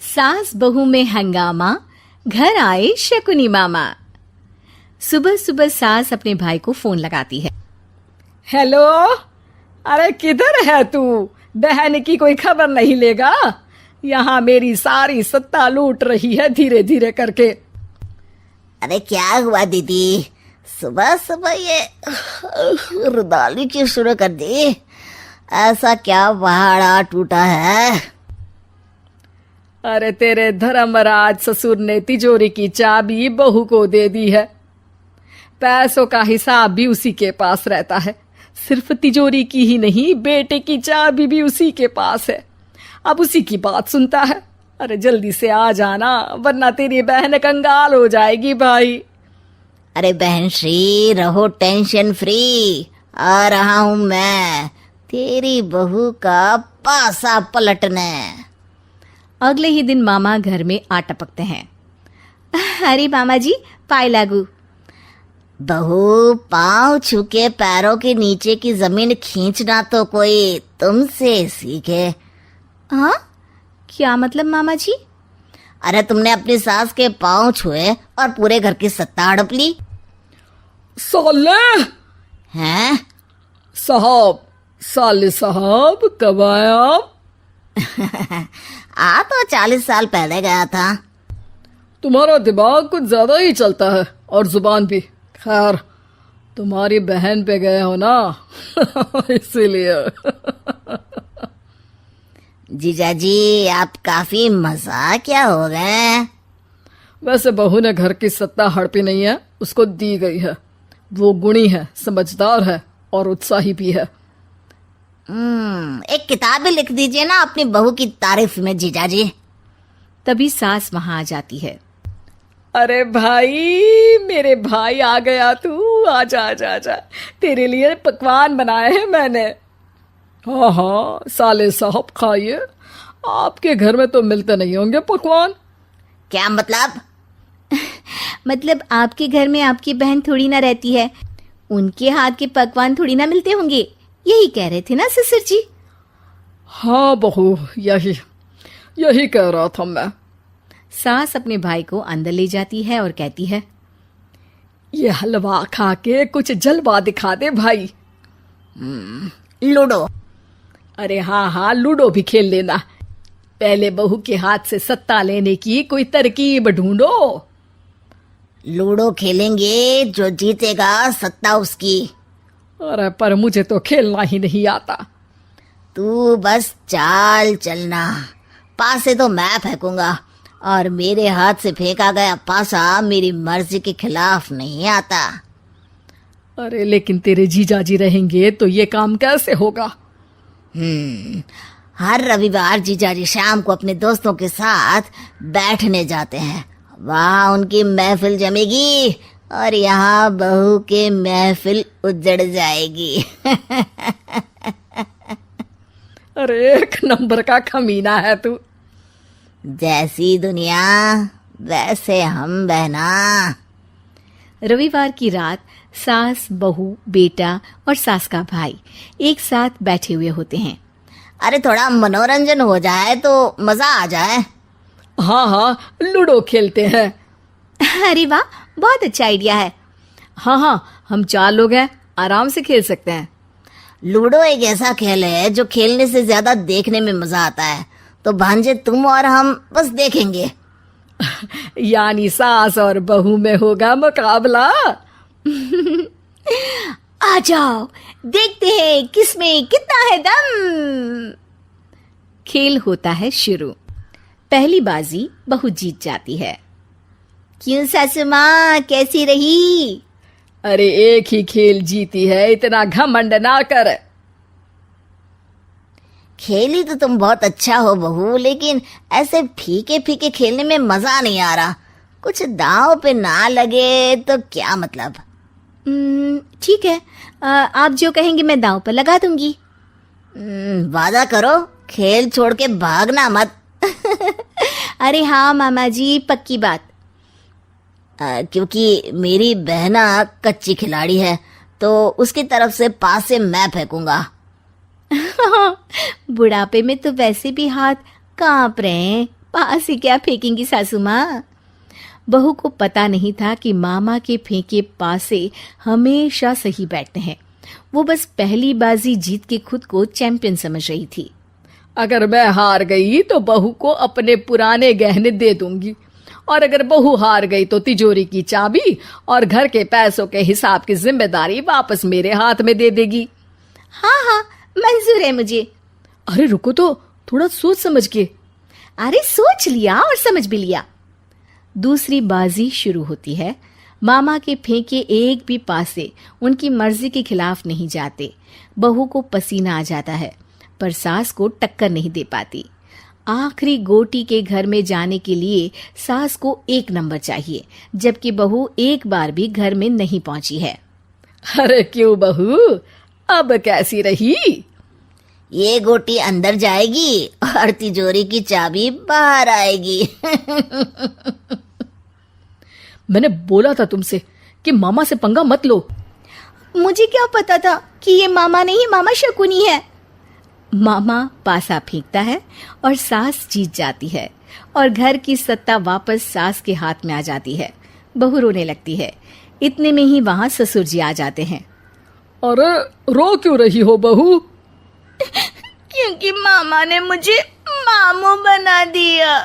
सास बहू में हंगामा, घर आए शकुनी मामा। सुबह सुबह सास अपने भाई को फोन लगाती है। हेलो, अरे किधर है तू? बहन की कोई खबर नहीं लेगा? यहाँ मेरी सारी सत्ता लूट रही है धीरे धीरे करके। अरे क्या हुआ दीदी, सुबह सुबह ये रुदाली क्यों शुरू कर दी? ऐसा क्या पहाड़ा टूटा है? अरे तेरे धर्मराज ससुर ने तिजोरी की चाबी बहू को दे दी है। पैसों का हिसाब भी उसी के पास रहता है। सिर्फ तिजोरी की ही नहीं, बेटे की चाबी भी उसी के पास है। अब उसी की बात सुनता है। अरे जल्दी से आ जाना, वरना तेरी बहन कंगाल हो जाएगी भाई। अरे बहन श्री, रहो टेंशन फ्री, आ रहा हूं मैं तेरी बहू का पासा पलटने। अगले ही दिन मामा घर में आ टपकते हैं। अरे मामा जी, पाए लागू। बहू, पाँव छूके पैरों के नीचे की जमीन खींचना तो कोई तुमसे सीखे। हाँ, क्या मतलब मामा जी? अरे तुमने अपनी सास के पाँव छुए और पूरे घर की सत्ता हड़प ली। साले हैं? साले साहब कब आए आप? आ तो 40 साल पहले गया था। तुम्हारा दिमाग कुछ ज्यादा ही चलता है और जुबान भी। खैर, तुम्हारी बहन पे गए हो ना इसीलिए। जीजाजी, आप काफी मजाकिया हो गए। वैसे बहू ने घर की सत्ता हड़पी नहीं है, उसको दी गई है। वो गुणी है, समझदार है और उत्साही भी है। एक किताब भी लिख दीजिए ना अपनी बहू की तारीफ में जीजाजी। तभी सास वहां आ जाती है। अरे भाई, मेरे भाई आ गया तू। आजा आजा आजा, तेरे लिए पकवान बनाए हैं मैंने। हाँ हाँ साले साहब, खाइए। आपके घर में तो मिलते नहीं होंगे पकवान। क्या मतलब? मतलब आपके घर में आपकी बहन थोड़ी ना रहती है, उनके हाथ के पकवान थोड़ी ना मिलते होंगे, यही कह रहे थे ना ससुर जी? हाँ बहू, यही कह रहा था मैं। सास अपने भाई को अंदर ले जाती है और कहती है, ये हलवा खा के कुछ जलवा दिखा दे भाई। लूडो। अरे हाँ हाँ, लूडो भी खेल लेना। पहले बहू के हाथ से सत्ता लेने की कोई तरकीब ढूंढो। लूडो खेलेंगे, जो जीतेगा सत्ता उसकी। अरे पर मुझे तो खेलना ही नहीं आता। तू बस चाल चलना, पासे तो मैं फेंकूंगा और मेरे हाथ से फेंका गया पासा मेरी मर्जी के खिलाफ नहीं आता। अरे लेकिन तेरे जीजाजी रहेंगे तो ये काम कैसे होगा? हर रविवार जीजाजी शाम को अपने दोस्तों के साथ बैठने जाते हैं। वहाँ उनकी महफिल जमेगी और यहाँ बहू के महफिल उजड़ जाएगी। अरे एक नंबर का कमीना है तू। जैसी दुनिया वैसे हम बहना। रविवार की रात सास, बहू, बेटा और सास का भाई एक साथ बैठे हुए होते हैं। अरे थोड़ा मनोरंजन हो जाए तो मजा आ जाए। हाँ हाँ, लूडो खेलते हैं। अरे वाह, बहुत अच्छा आइडिया है। हाँ हाँ, हम 4 लोग हैं, आराम से खेल सकते हैं। लूडो एक ऐसा खेल है जो खेलने से ज्यादा देखने में मजा आता है। तो भांजे तुम और हम बस देखेंगे। यानी सास और बहू में होगा मुकाबला। आ जाओ, देखते हैं किसमें कितना है दम। खेल होता है शुरू। पहली बाजी बहू जीत जाती है। क्यों सासू माँ, कैसी रही? अरे एक ही खेल जीती है, इतना घमंड ना कर। खेली तो तुम बहुत अच्छा हो बहू, लेकिन ऐसे फीके फीके खेलने में मजा नहीं आ रहा। कुछ दांव पे ना लगे तो क्या मतलब? ठीक है, आप जो कहेंगे मैं दांव पर लगा दूंगी। वादा करो, खेल छोड़ के भागना मत। अरे हाँ मामा जी, पक्की बात। क्योंकि मेरी बहना कच्ची खिलाड़ी है, तो उसकी तरफ से पास से मैं फेंकूंगा। बुढ़ापे में तो वैसे भी हाथ कांप रहे हैं, पास ही क्या फेंकेंगी सासू माँ। बहू को पता नहीं था कि मामा के फेंके पासे हमेशा सही बैठते हैं। वो बस पहली बाजी जीत के खुद को चैंपियन समझ रही थी। अगर मैं हार गई तो बहू को अपने पुराने गहने दे दूंगी, और अगर बहू हार गई तो तिजोरी की चाबी और घर के पैसों के हिसाब की जिम्मेदारी वापस मेरे हाथ में दे देगी। हाँ हाँ, मंजूर है मुझे। अरे रुको तो, थोड़ा सोच समझ के। अरे सोच लिया और समझ भी लिया। दूसरी बाजी शुरू होती है। मामा के फेंके एक भी पासे उनकी मर्जी के खिलाफ नहीं जाते। बहू को पसीना आ जाता है, पर सास को टक्कर नहीं दे पाती। आखिरी गोटी के घर में जाने के लिए सास को 1 नंबर चाहिए, जबकि बहू एक बार भी घर में नहीं पहुंची है। अरे क्यों बहू, अब कैसी रही? ये गोटी अंदर जाएगी और तिजोरी की चाबी बाहर आएगी। मैंने बोला था तुमसे कि मामा से पंगा मत लो। मुझे क्या पता था कि ये मामा नहीं, मामा शकुनी है। मामा पासा फेंकता है और सास जीत जाती है और घर की सत्ता वापस सास के हाथ में आ जाती है। बहू रोने लगती है। इतने में ही वहां ससुर जी आ जाते हैं। अरे रो क्यों रही हो बहू? क्योंकि मामा ने मुझे मामू बना दिया।